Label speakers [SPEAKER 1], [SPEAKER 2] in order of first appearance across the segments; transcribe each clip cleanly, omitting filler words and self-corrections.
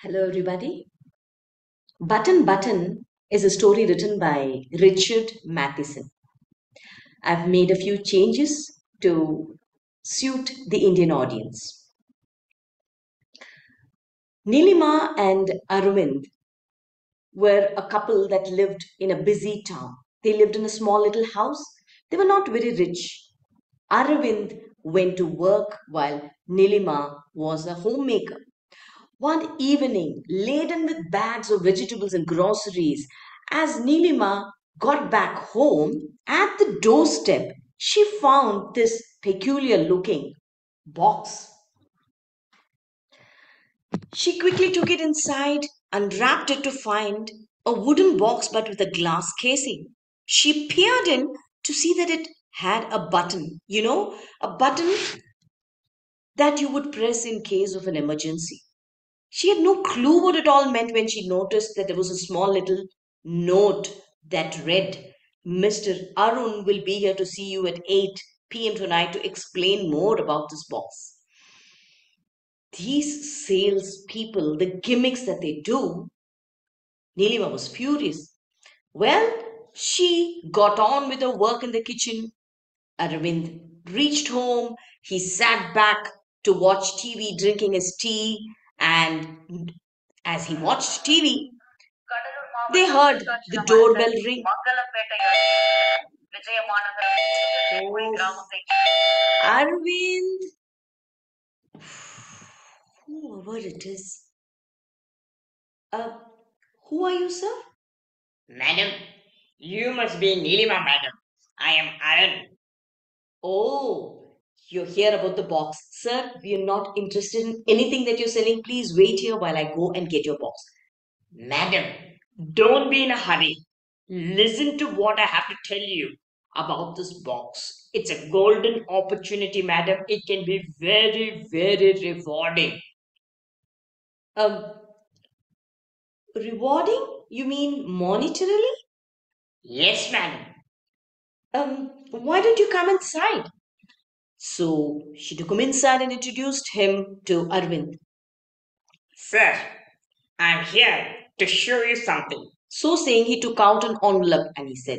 [SPEAKER 1] Hello, everybody. Button Button is a story written by Richard Matheson. I've made a few changes to suit the Indian audience. Nilima and Arvind were a couple that lived in a busy town. They lived in a small little house. They were not very rich. Arvind went to work while Nilima was a homemaker. One evening, laden with bags of vegetables and groceries, as Nilima got back home, at the doorstep, she found this peculiar looking box. She quickly took it inside, unwrapped it to find a wooden box but with a glass casing. She peered in to see that it had a button, a button that you would press in case of an emergency. She had no clue what it all meant when she noticed that there was a small little note that read, Mr. Arun will be here to see you at 8 p.m. tonight to explain more about this box. These sales people, the gimmicks that they do, Nilima was furious. Well, she got on with her work in the kitchen. Arvind reached home. He sat back to watch TV, drinking his tea, and as he watched TV, they heard the doorbell ring. Oh, Arvind, whoever it is. Uh, who are you, sir?
[SPEAKER 2] Madam, you must be Nilima, madam. I am Arun.
[SPEAKER 1] Oh, you're here about the box. Sir, we are not interested in anything that you're selling. Please wait here while I go and get your box.
[SPEAKER 2] Madam, don't be in a hurry. Listen to what I have to tell you about this box. It's a golden opportunity, madam. It can be very, very rewarding.
[SPEAKER 1] Um, Rewarding? You mean monetarily?
[SPEAKER 2] Yes, madam.
[SPEAKER 1] Why don't you come inside? So she took him inside and introduced him to Arvind.
[SPEAKER 2] Sir, I'm here to show you something.
[SPEAKER 1] So saying, he took out an envelope and he said,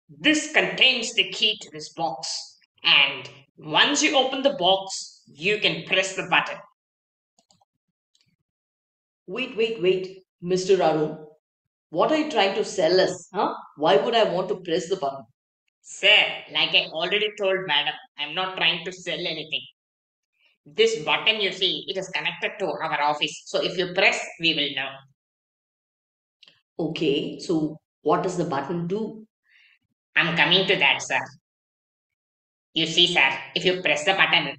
[SPEAKER 2] This contains the key to this box. And once you open the box, you can press the button.
[SPEAKER 1] wait, Mr. Arun. What are you trying to sell us? Huh? Why would I want to press the button?
[SPEAKER 2] Sir, like I already told madam, I'm not trying to sell anything. This button you see, it is connected to our office. So if you press, we will know.
[SPEAKER 1] Okay, so what does the button do?
[SPEAKER 2] I'm coming to that, sir. You see, sir, if you press the button,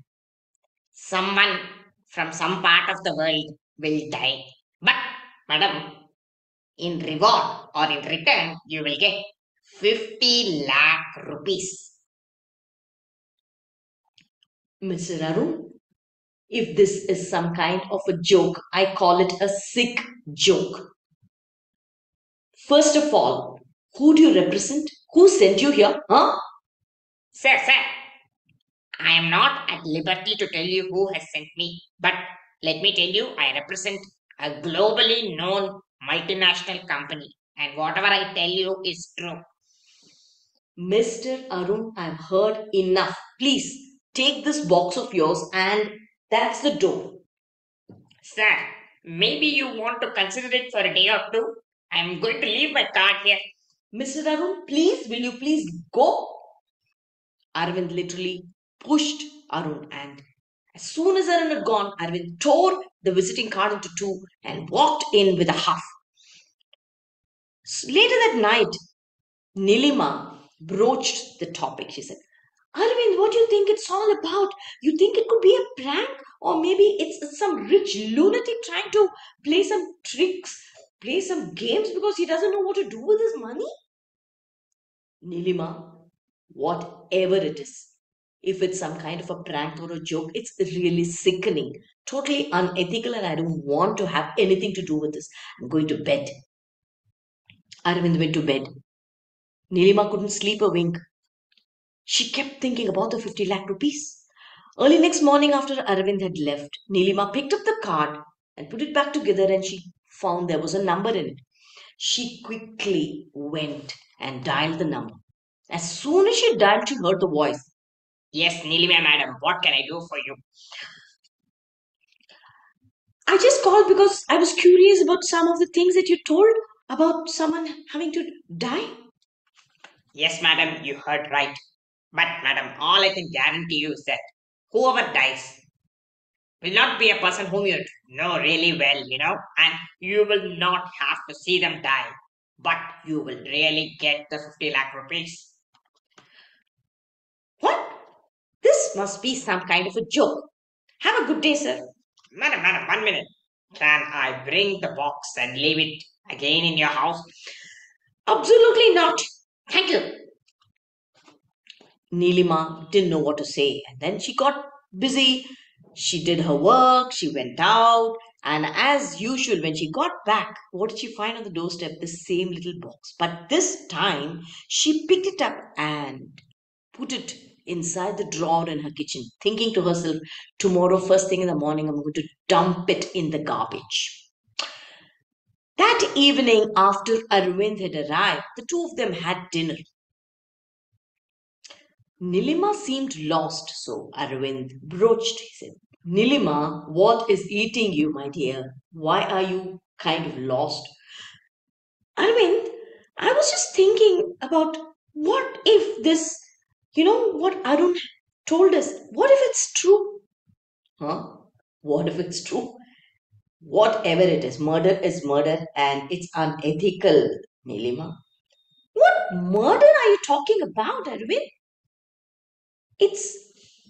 [SPEAKER 2] someone from some part of the world will die. But, madam, in reward or in return, you will get 50 lakh rupees.
[SPEAKER 1] Mr. Arun, if this is some kind of a joke, I call it a sick joke. First of all, who do you represent? Who sent you here? Huh?
[SPEAKER 2] Sir, I am not at liberty to tell you who has sent me, but let me tell you, I represent a globally known multinational company, and whatever I tell you is true.
[SPEAKER 1] Mr. Arun, I've heard enough. Please take this box of yours and that's the door.
[SPEAKER 2] Sir, maybe you want to consider it for a day or two. I'm going to leave my card here.
[SPEAKER 1] Mr. Arun, please, will you please go? Arvind literally pushed Arun, and as soon as Arun had gone, Arvind tore the visiting card into two and walked in with a huff. Later that night, Nilima broached the topic. She said, Arvind, what do you think it's all about? You think it could be a prank? Or maybe it's some rich lunatic trying to play some tricks, play some games because he doesn't know what to do with his money? Nilima, whatever it is, if it's some kind of a prank or a joke, it's really sickening, totally unethical, and I don't want to have anything to do with this. I'm going to bed. Arvind went to bed. Nilima couldn't sleep a wink. She kept thinking about the 50 lakh rupees. Early next morning, after Arvind had left, Nilima picked up the card and put it back together, and she found there was a number in it. She quickly went and dialed the number. As soon as she dialed, she heard the voice.
[SPEAKER 2] Yes, Nilima madam, what can I do for you?
[SPEAKER 1] I just called because I was curious about some of the things that you told about someone having to die.
[SPEAKER 2] Yes, madam, you heard right. But, madam, all I can guarantee you is that whoever dies will not be a person whom you know really well, and you will not have to see them die, but you will really get the 50 lakh rupees.
[SPEAKER 1] What? This must be some kind of a joke. Have a good day, sir.
[SPEAKER 2] Madam, 1 minute. Can I bring the box and leave it again in your house?
[SPEAKER 1] Absolutely not. Thank you. Nilima didn't know what to say, and then she got busy. She did her work, she went out, and as usual, when she got back, what did she find on the doorstep? The same little box. But this time, she picked it up and put it inside the drawer in her kitchen, thinking to herself, tomorrow, first thing in the morning, I'm going to dump it in the garbage. That evening, after Arvind had arrived, the two of them had dinner. Nilima seemed lost, so Arvind broached. He said, Nilima, what is eating you, my dear? Why are you kind of lost? Arvind, I was just thinking about what if this, what Arun told us, what if it's true? Huh? What if it's true? Whatever it is murder and it's unethical, Nilima. What murder are you talking about, Arvind? It's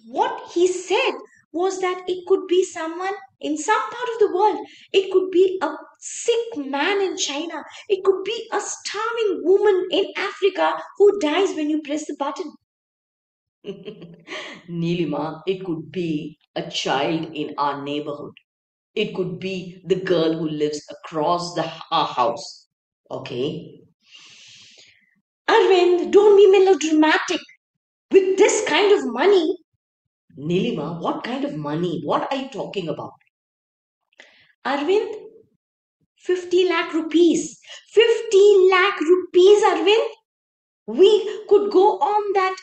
[SPEAKER 1] what he said was that it could be someone in some part of the world. It could be a sick man in China. It could be a starving woman in Africa who dies when you press the button. Nilima, it could be a child in our neighborhood. It could be the girl who lives across our house. Okay? Arvind, don't be melodramatic. With this kind of money, Nilima, what kind of money? What are you talking about? Arvind, 50 lakh rupees. 50 lakh rupees, Arvind. We could go on that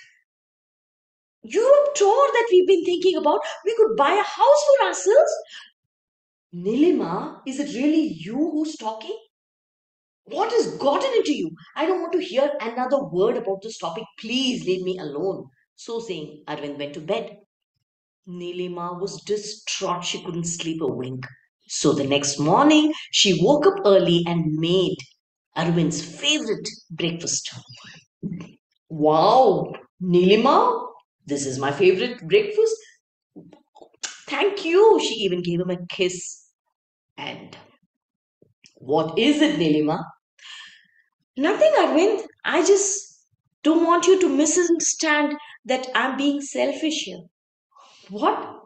[SPEAKER 1] Europe tour that we've been thinking about. We could buy a house for ourselves. Nilima, is it really you who's talking? What has gotten into you? I don't want to hear another word about this topic. Please leave me alone. So saying, Arvind went to bed. Nilima was distraught. She couldn't sleep a wink. So the next morning, she woke up early and made Arvind's favorite breakfast. Wow, Nilima, this is my favorite breakfast. Thank you. She even gave him a kiss. And what is it, Nilima? Nothing, Arvind. I just don't want you to misunderstand that I'm being selfish here. What?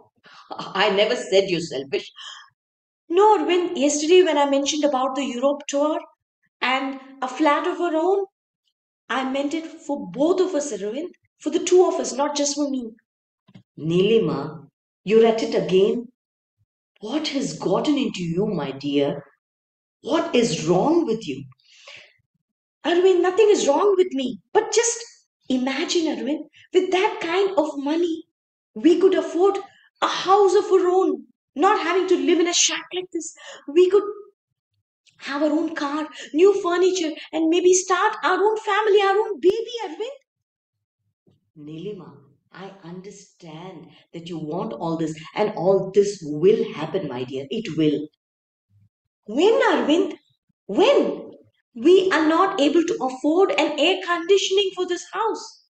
[SPEAKER 1] I never said you're selfish. No, Arvind, yesterday when I mentioned about the Europe tour and a flat of our own, I meant it for both of us, Arvind. For the two of us, not just for me. Nilima, you're at it again. What has gotten into you, my dear? What is wrong with you? Arvind, nothing is wrong with me. But just imagine, Arvind, with that kind of money, we could afford a house of our own, not having to live in a shack like this. We could have our own car, new furniture, and maybe start our own family, our own baby, Arvind. Nilima, I understand that you want all this, and all this will happen, my dear. It will. When, Arvind? When? We are not able to afford an air conditioning for this house.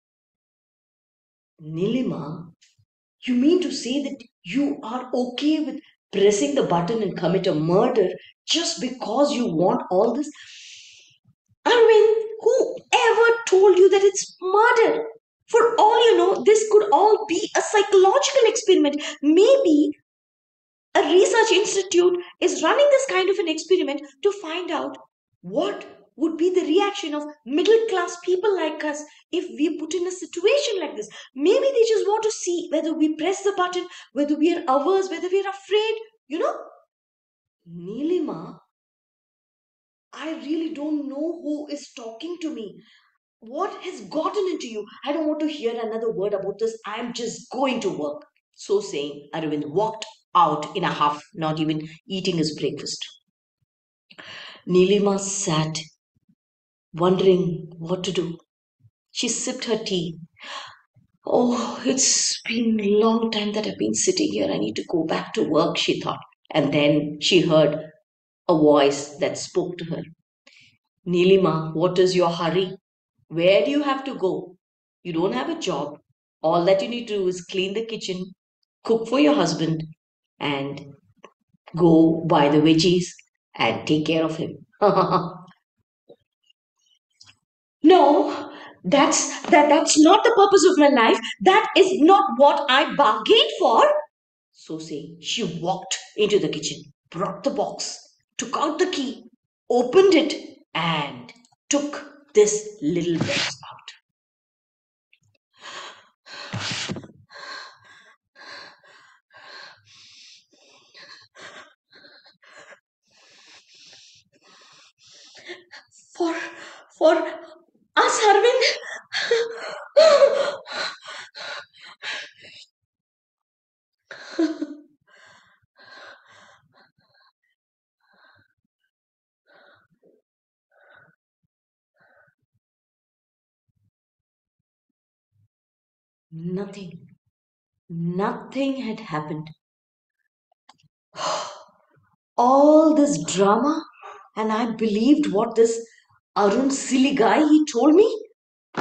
[SPEAKER 1] Nilima, you mean to say that you are okay with pressing the button and commit a murder just because you want all this? Arvind, whoever told you that it's murder? For all you know, this could all be a psychological experiment. Maybe a research institute is running this kind of an experiment to find out what would be the reaction of middle class people like us if we put in a situation like this. Maybe they just want to see whether we press the button, whether we are averse, whether we are afraid, you know. Nilima, I really don't know who is talking to me. What has gotten into you? I don't want to hear another word about this. I am just going to work. So saying, Arvind walked out in a huff, not even eating his breakfast. Nilima sat, wondering what to do. She sipped her tea. Oh, it's been a long time that I've been sitting here. I need to go back to work, she thought. And then she heard a voice that spoke to her. Nilima, what is your hurry? Where do you have to go? You don't have a job. All that you need to do is clean the kitchen, cook for your husband, and go buy the veggies and take care of him. No, that's not the purpose of my life. That is not what I bargained for. So saying, she walked into the kitchen, brought the box, took out the key, opened it, and took this little box out. For for us, Arvind. Nothing. Nothing had happened. All this drama, and I believed what this Arun silly guy he told me.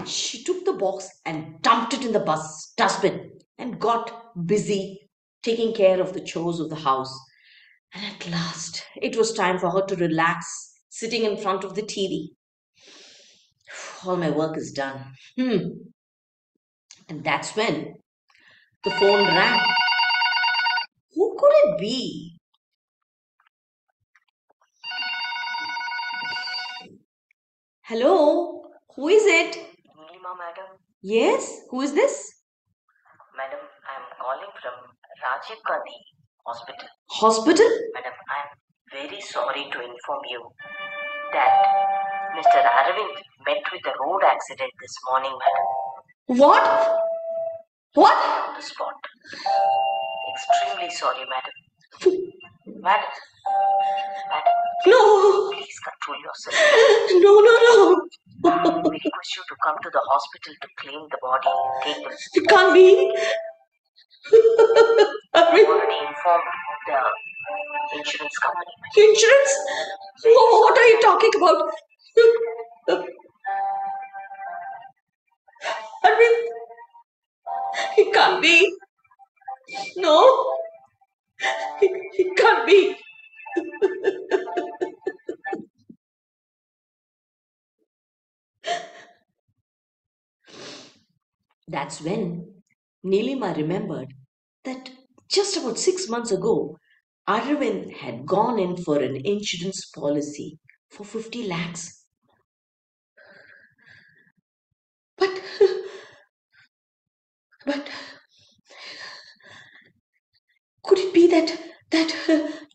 [SPEAKER 1] She took the box and dumped it in the bus dustbin and got busy taking care of the chores of the house. And at last, it was time for her to relax, sitting in front of the TV. All my work is done. And that's when the phone rang. Who could it be? Hello? Who is it?
[SPEAKER 3] Nilima, madam.
[SPEAKER 1] Yes? Who is this?
[SPEAKER 3] Madam, I am calling from Rajiv Gandhi Hospital.
[SPEAKER 1] Hospital?
[SPEAKER 3] Madam, I am very sorry to inform you that Mr. Aravind met with a road accident this morning, madam.
[SPEAKER 1] What? What?
[SPEAKER 3] On the spot. Extremely sorry, madam. Madam, madam,
[SPEAKER 1] No!
[SPEAKER 3] please control yourself.
[SPEAKER 1] No, no, no!
[SPEAKER 3] We request you to come to the hospital to claim the body. Take the
[SPEAKER 1] It can't be.
[SPEAKER 3] I've already informed the insurance company.
[SPEAKER 1] Insurance? What are you talking about? I mean, it can't be. No, it can't be. That's when Nilima remembered that just about 6 months ago, Arvind had gone in for an insurance policy for 50 lakhs. But, but could it be that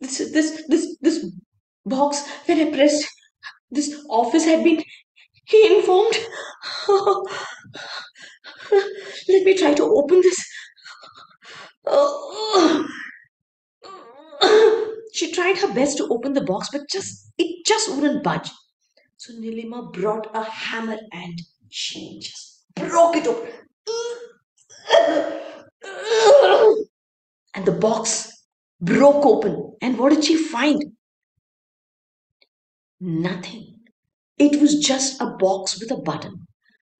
[SPEAKER 1] this box when I pressed this office had been informed? Let me try to open this. Oh. She tried her best to open the box, but it just wouldn't budge. So Nilima brought a hammer and she just broke it open. And the box broke open. And what did she find? Nothing. It was just a box with a button.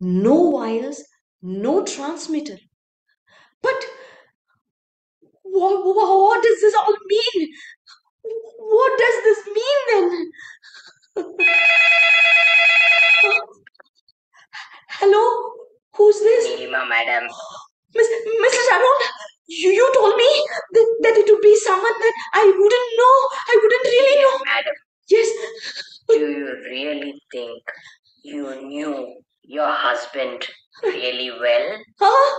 [SPEAKER 1] No wires, no transmitter. But what does this all mean? What does this mean then? Hello? Who's this?
[SPEAKER 3] Nilima, madam.
[SPEAKER 1] Mr. Sharon, you told me that it would be someone that I wouldn't know. I wouldn't really know.
[SPEAKER 3] Madam,
[SPEAKER 1] Yes.
[SPEAKER 3] do you really think you knew your husband really well?
[SPEAKER 1] Huh?